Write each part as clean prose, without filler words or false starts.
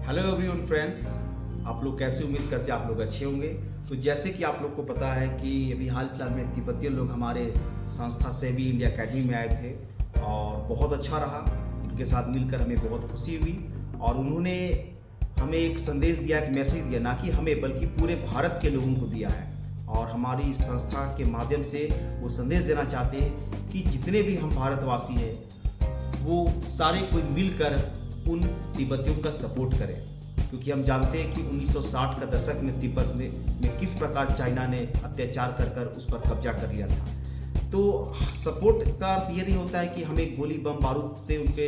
Hello everyone friends, आप लोग कैसे? उम्मीद करते हैं आप लोग अच्छे होंगे। तो जैसे कि आप लोग को पता है कि अभी हाल फिलहाल में तिब्बतियन लोग हमारे संस्था से भी इंडिया अकेडमी में आए थे और बहुत अच्छा रहा। उनके साथ मिलकर हमें बहुत खुशी हुई और उन्होंने हमें एक संदेश दिया, एक मैसेज दिया, ना कि हमें बल्कि पूरे भारत के लोगों को दिया है। और हमारी संस्था के माध्यम से वो संदेश देना चाहते हैं कि जितने भी हम भारतवासी हैं वो सारे कोई मिलकर उन तिब्बतियों का सपोर्ट करें, क्योंकि हम जानते हैं कि 1960 का दशक में तिब्बत में किस प्रकार चाइना ने अत्याचार कर उस पर कब्जा कर लिया था। तो सपोर्ट का अर्थ ये नहीं होता है कि हमें गोली बम बारूद से उनके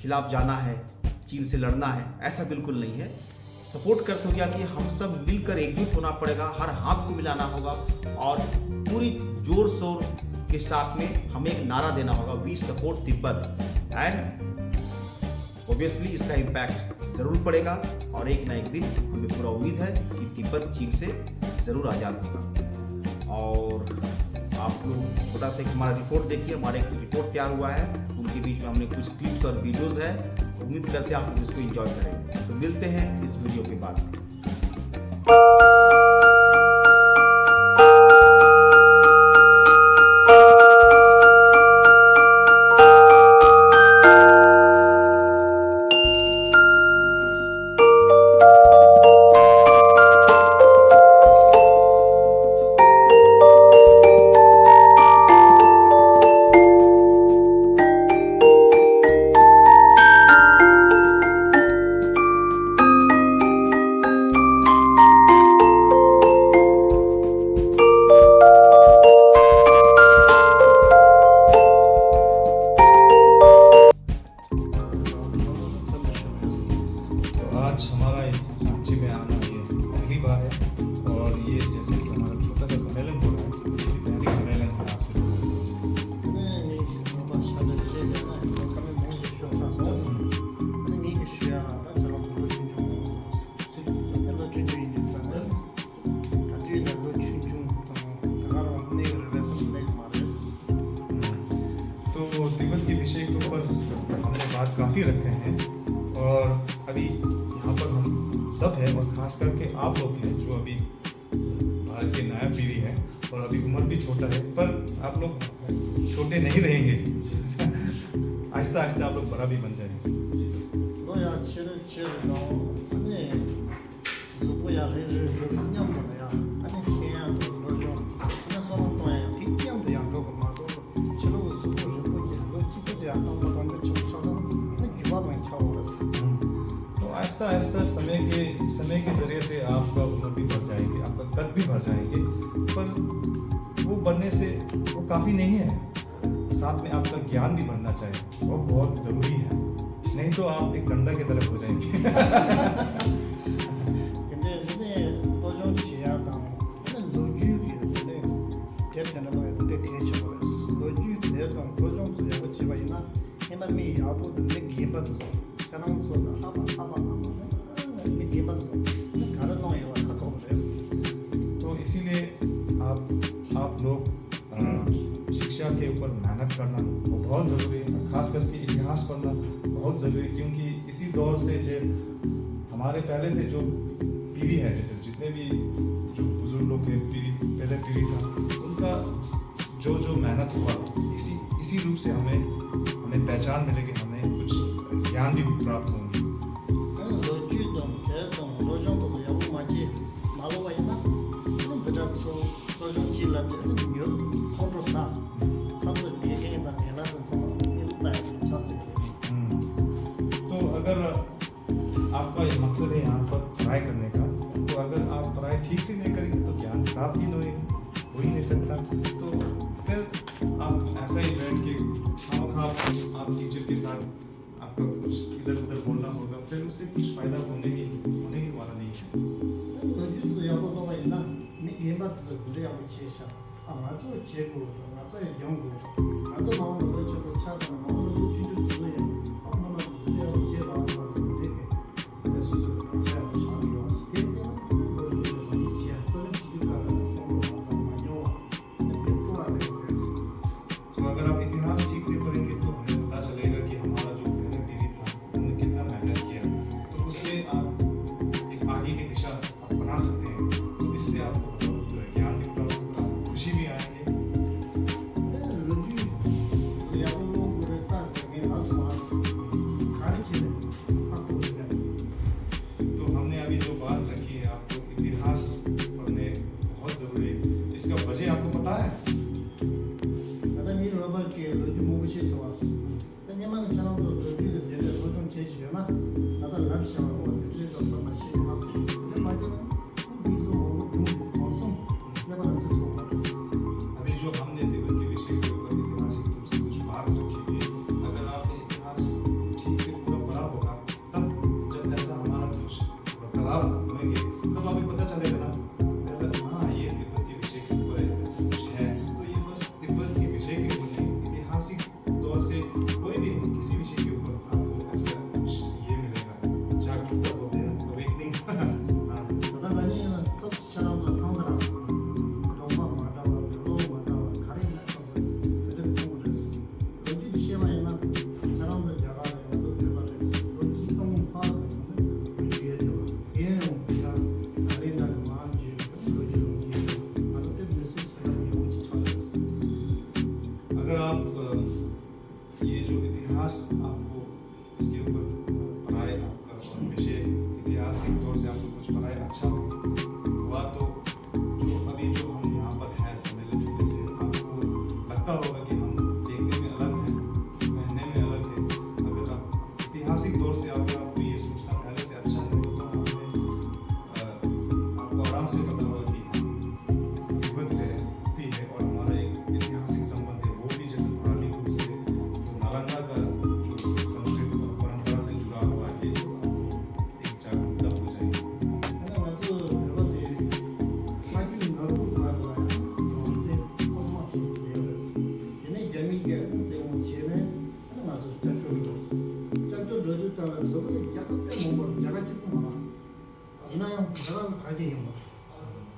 खिलाफ जाना है, चीन से लड़ना है, ऐसा बिल्कुल नहीं है। सपोर्ट कर हो गया कि हम सब मिलकर एकजुट होना पड़ेगा, हर हाथ को मिलाना होगा और पूरी जोर शोर के साथ में हमें एक नारा देना होगा, we support Tibet. And obviously इसका इम्पैक्ट ज़रूर पड़ेगा और एक ना एक दिन हमें पूरा उम्मीद है कि तिब्बत चीन से ज़रूर आज़ाद होगा। और आप लोग छोटा सा हमारा रिपोर्ट देखिए, हमारा एक रिपोर्ट तैयार हुआ है, उनके बीच में हमने कुछ क्लिप्स और वीडियोज़ है। उम्मीद करते हैं आप लोग इसको एंजॉय करेंगे। तो मिलते हैं इस वीडियो के बाद में। आज हमारा रांची में आना ये पहली बार है और ये जैसे कि हमारा छोटा सा सम्मेलन हो रहा है, ये भी पहली सम्मेलन है आपसे। तो तिब्बत के विषय के ऊपर हमने बात काफ़ी रखे हैं और अभी यहाँ पर हम सब हैं और खास करके आप लोग हैं जो अभी भारत के नया पीढ़ी है और अभी उम्र भी छोटा है, पर आप लोग छोटे नहीं रहेंगे। आहिस्ता आहिस्ता आप लोग बड़ा भी बन जाएंगे। आहिस्ता आहिस्ता समय के जरिए से आपका उम्र भी बढ़ जाएगी, आपका कद भी बढ़ जाएंगे, पर वो बढ़ने से वो काफ़ी नहीं है। साथ में आपका ज्ञान भी बढ़ना चाहिए, वो बहुत ज़रूरी है, नहीं तो आप एक डंडा की तरफ हो जाएंगे। तो इसीलिए आप लोग शिक्षा के ऊपर मेहनत करना वो बहुत ज़रूरी है, खास करके इतिहास पढ़ना बहुत ज़रूरी है, क्योंकि इसी दौर से जो हमारे पहले से जो पीढ़ी है, जैसे जितने भी जो बुजुर्ग लोग के पहले पीढ़ी था, उनका जो मेहनत हुआ, इसी रूप से हमें पहचान मिलेगी, हमें कुछ ज्ञान भी प्राप्त होंगे। तो अगर आपका ये मकसद है यहाँ पर पढ़ाई करने का, तो अगर आप पढ़ाई ठीक से नहीं करेंगे तो ज्ञान प्राप्त ही हो ही नहीं सकता। तो फिर आप ऐसा ही बैठ के आप टीचर के साथ आपका कुछ इधर उधर बोलना होगा, फिर उससे कुछ फायदा होने ही वाला नहीं है। तो अगर आप इतिहास ठीक से पढ़ेंगे तो हमें पता चलेगा कि हमारा जो पहले पीढ़ी था उन्होंने कितना मेहनत किया, तो उससे आप 시작하고 대주에서 시작하고 근데 마지막에 이거 방송 내가 나한테 अभी जो हमने तिब्बत के विषय के ऊपर ऐतिहासिक रूप से कुछ बात रखी है, अगर आपने इतिहास ठीक से पूरा पढ़ा होगा, तब जब ऐसा हमारा कुछ वार्तालाप होंगे, तब हमें पता चलेगा ना, अगर हाँ ये तिब्बत के विषय के ऊपर ऐसा कुछ है, तो ये बस तिब्बत के विषय के ऊपर नहीं, ऐतिहासिक तौर से कोई भी हो, किसी विषय के ऊपर आपको ऐसा कुछ ये मिलेगा, जागरूकता बोलते हैं ना, awakening, हाँ, 나가니는 또 시작하면서 카메라 너무 많아요. 너무 많아요. 가리는 거서 그렇게 보고 그랬어. 여기 시험에는 사람들 자가에 와서 들어가서 여기 이동 파악은 주의해야 돼요. 얘는 그냥 가린다는 마음지 그런 아주 때문에 사람이 오지 찾았어. अगर आप ये जो इतिहास आपको इसके ऊपर पढ़ाए आपका और विषय ऐतिहासिक तौर से आपको कुछ पढ़ाए अच्छा हुआ तो जो अभी जो हम यहाँ पर हैं सम्मेलन में से आपको लगता होगा कि हम देखने में अलग हैं, पहनने में अलग है। अगर आप ऐतिहासिक तौर से अगर आपको ये सोचना पहले से अच्छा है तो आपको आराम से पता होगा कि हम तिब्बत से रहती है और हमारा एक ऐतिहासिक संबंध है, वो भी जैसे धार्मिक रूप से जो नालंदा का जो संस्कृत और परंपरा से जुड़ा हुआ है, ये सब आपको एक जागरूकता हो जाएगी। 내가 맞아 그런데 사진 너무 좋아요. 언제 정말 기대했어. 얘네 재미있게 지금 지네 하나 맞아 짠ጮ리였어. 짠ጮ리였다는 소리 약간 때 뭔가 제가 지금 막 이나영 제가 가지 형.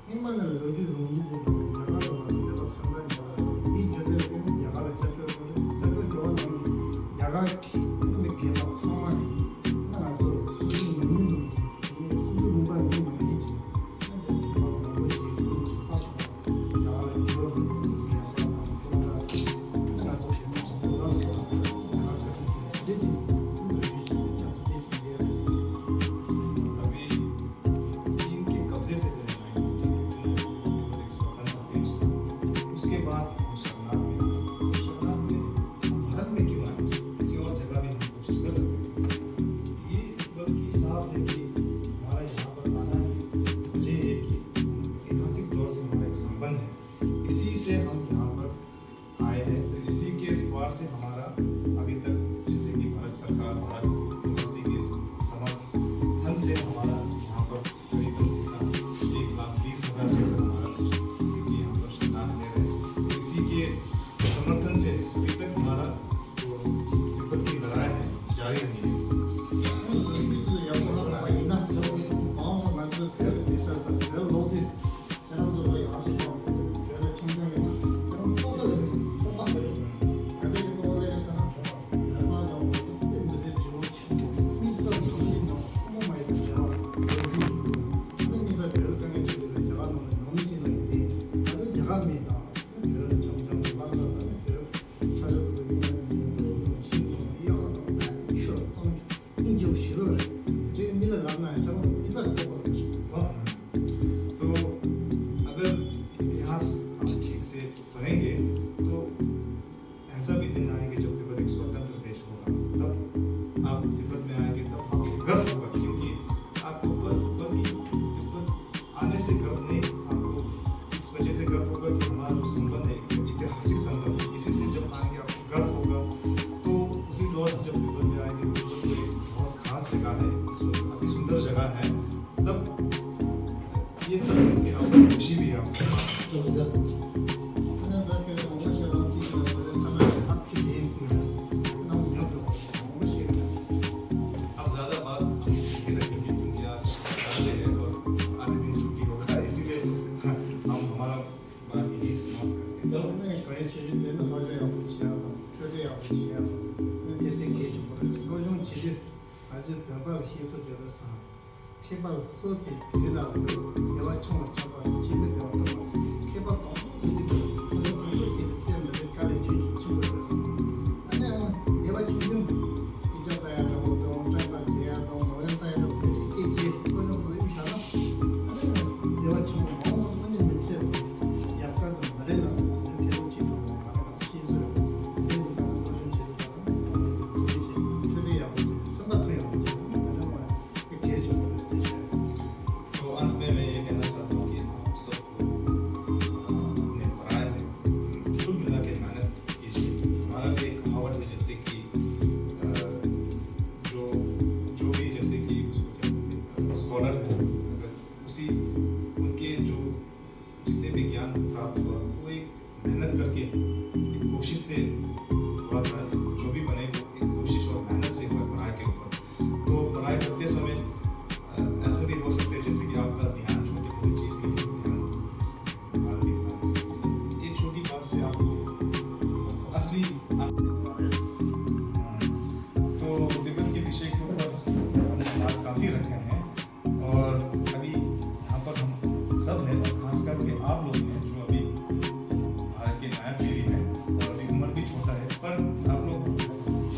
행만을 요즘 움직이고 나가서 내가 상관이 이 저들 때문에 야가를 짠ጮ리 좋아하는 야가 근데 비하고 상관이 하나 맞아 수준 있는 수준 공간 좀 많이지. अभी चीन के कब्जे से पहले तिब्बत एक स्वतंत्र देश था, उसके बाद हम शरणार्थ में थे। शरणार्थ में हम भारत में क्यों आए, किसी और जगह भी हम कोशिश कर सकते थे। ये इस बात की साफ है कि हमारा यहाँ पर आना ही वजह है कि ऐतिहासिक तौर से हमारा एक संबंध है, इसी से हम यहाँ पर आए हैं, तो इसी के द्वार से हमारा अभी तक जैसे कि भारत सरकार भारत एम्बेसी के समर्थन से हमारा यहाँ पर करीबन 1,20,000 जैसा हमारा यहाँ पर शरणार्थ ले रहे हैं। तो इसी के समर्थन से अभी तक हमारा जो तिब्बत की लड़ाई है जारी रही है। तो अगर इतिहास आप ठीक से पढ़ेंगे तो ऐसा भी दिन आएंगे जब तिब्बत एक स्वतंत्र देश होगा, तब आप तिब्बत में आएंगे तब आपको गर्व होगा, क्योंकि आपको बल्कि तिब्बत आने से गर्व नहीं, आपको इस वजह से गर्व होगा कि हमारा जो संबंध है ऐतिहासिक संबंध है, इसी से जब आएंगे आपको गर्व होगा। तो उसी दौर से जब तिब्बत में आएंगे तो तिब्बत एक बहुत खास जगह है, अति सुंदर जगह है, तब ये सब कि आपको खुशी भी है आपको। अब ज़्यादा बात नहीं रखेंगे क्योंकि आज संडे है और आधे दिन छुट्टी होगा, इसीलिए हम हमारा बात यही समाप्त करते हैं। 아주 별발 희소적으로서 개발 수업이 되나고 대화청을 잡아 집에 배웠던 것은 개발 공부들이 때문에 가르쳐 주고 아니야 대화청은 이자가야 하고 또 장관이야 또 노래다야 하고 이게 그런 거 있잖아. 아니야 대화청은 너무 많이 metse 약간 말에는 배우지도 나가 시술 그러니까 무슨 제도가 최대야 생각해요. स्कॉलर हैं, अगर उसी उनके जो जितने भी ज्ञान प्राप्त हुआ वो एक मेहनत करके एक कोशिश से हुआ था। जो भी बने वो एक कोशिश और मेहनत से हुआ पढ़ाई के ऊपर। तो पढ़ाई करते समय ऐसा भी हो सकता है जैसे कि आपका ध्यान छोटी मोटी चीज़ के लिए एक छोटी बात से आप असली तो तिब्बत के विषय के ऊपर हमने बात काफ़ी रखे हैं और अभी यहाँ पर हम सब हैं और खास करके आप लोग हैं जो अभी भारत के नया पीढ़ी है और अभी उम्र भी छोटा है, पर आप लोग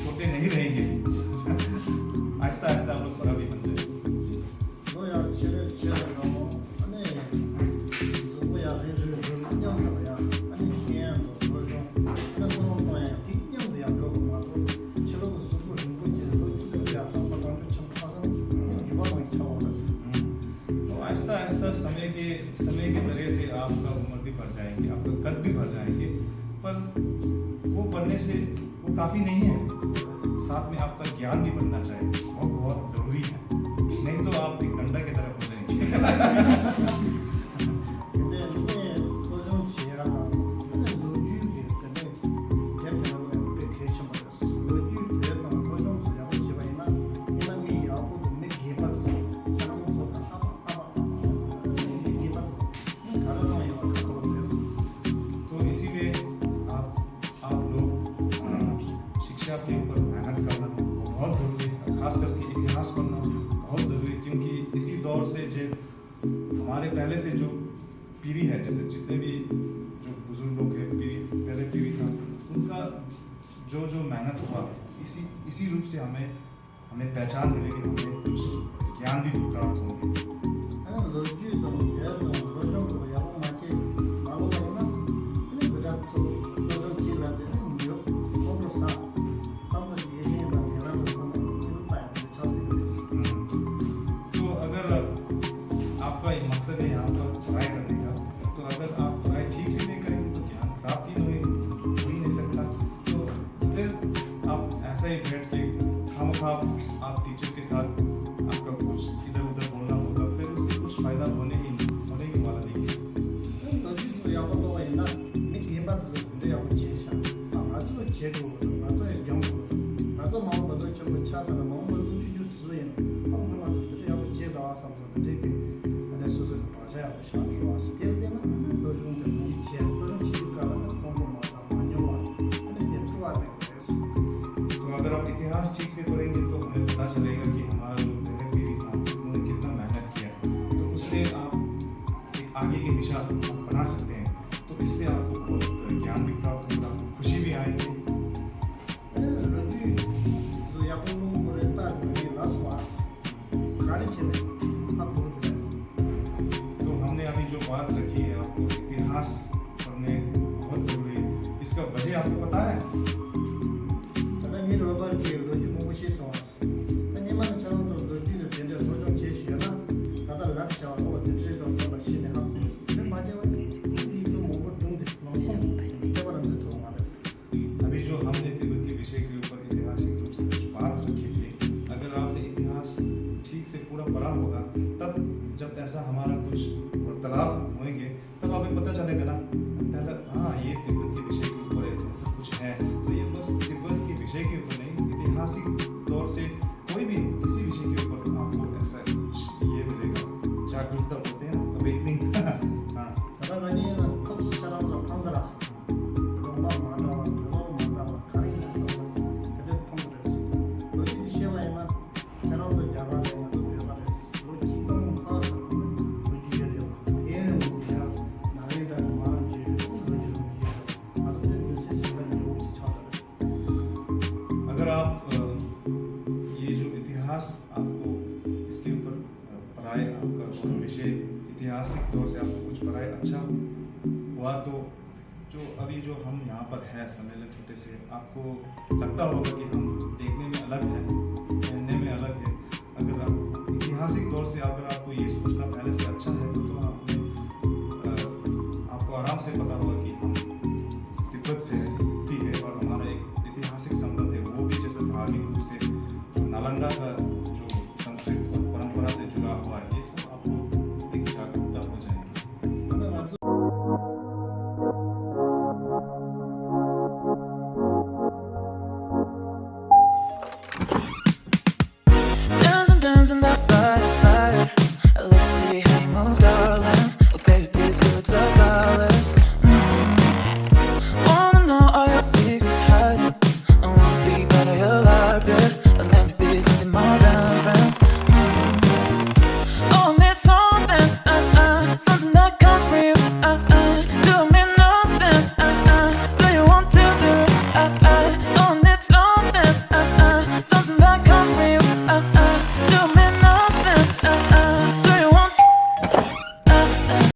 छोटे नहीं रहेंगे। आहिस्ता आहिस्ता आप लोग बड़ा भी बन जाएंगे। तो आहिस्ता आहिस्ता समय के जरिए से आपका उम्र भी बढ़ जाएंगे, आपका कद भी बढ़ जाएंगे, पर वो बढ़ने से वो काफ़ी नहीं है, साथ में आपका ज्ञान भी बढ़ना चाहिए, वो बहुत ज़रूरी है, नहीं तो आप एक डंडा की तरफ हो जाएंगे। तो इसीलिए आप लोग शिक्षा के ऊपर मेहनत करना बहुत ज़रूरी है, खास करके इतिहास पढ़ना बहुत ज़रूरी है, क्योंकि इसी दौर से जो हमारे पहले से जो पीढ़ी है, जैसे जितने भी जो बुजुर्ग लोग हैं पहले पीढ़ी था, उनका जो जो मेहनत हुआ इसी रूप से हमें पहचान मिलेगी, हमें कुछ ज्ञान भी प्राप्त होंगे। तो अगर आपका एक मकसद है यहाँ पर पढ़ाई करने का, तो अगर आप पढ़ाई ठीक से नहीं करेंगे तो ज्ञान प्राप्ति हो ही नहीं सकता। तो फिर आप ऐसा ही बैठ के खामखा आप टीचर के साथ आपका कुछ इधर उधर बोलना होगा, फिर उससे कुछ फायदा होने ही वाला नहीं है। तो अगर आप इतिहास ठीक से पढ़ेंगे तो हमें पता चलेगा कि हमारा जो पहले पीढ़ी था उन्होंने कितना मेहनत किया, तो उससे आप एक आगे की दिशा बना सकते हैं। तो इससे आपको बहुत ज्ञान भी प्राप्त होगा, खुशी भी आएगी। तो हमने अभी जो बात रखी है, आपको इतिहास पढ़ने बहुत ज़रूरी है, इसका वजह आपको पता है? अभी जो हमने तिब्बत के विषय के ऊपर ऐतिहासिक रूप से कुछ बात रखी थी, अगर आपने इतिहास ठीक से पूरा पढ़ा होगा, तब जब ऐसा हमारा कुछ वार्तालाप होंगे तब आपको पता चलेगा ना, पहले हाँ ये तिब्बत के विषय के ऊपर ऐसा कुछ है, तो ये बस तिब्बत के विषय के ऊपर नहीं, ऐतिहासिक तौर से कोई भी किसी विषय के ऊपर आपको ऐसा कुछ ये मिलेगा, जागरूकता बोलते हैं ना, अवेकनिंग। हाँ अगर आप ये जो इतिहास आपको इसके ऊपर पढ़ाए, आपका विषय ऐतिहासिक तौर से आपको कुछ पढ़ाए अच्छा हुआ, तो जो अभी जो हम यहाँ पर है सम्मेलन छोटे से, आपको लगता होगा कि हम देखने में अलग है, कहने में अलग है, अगर आप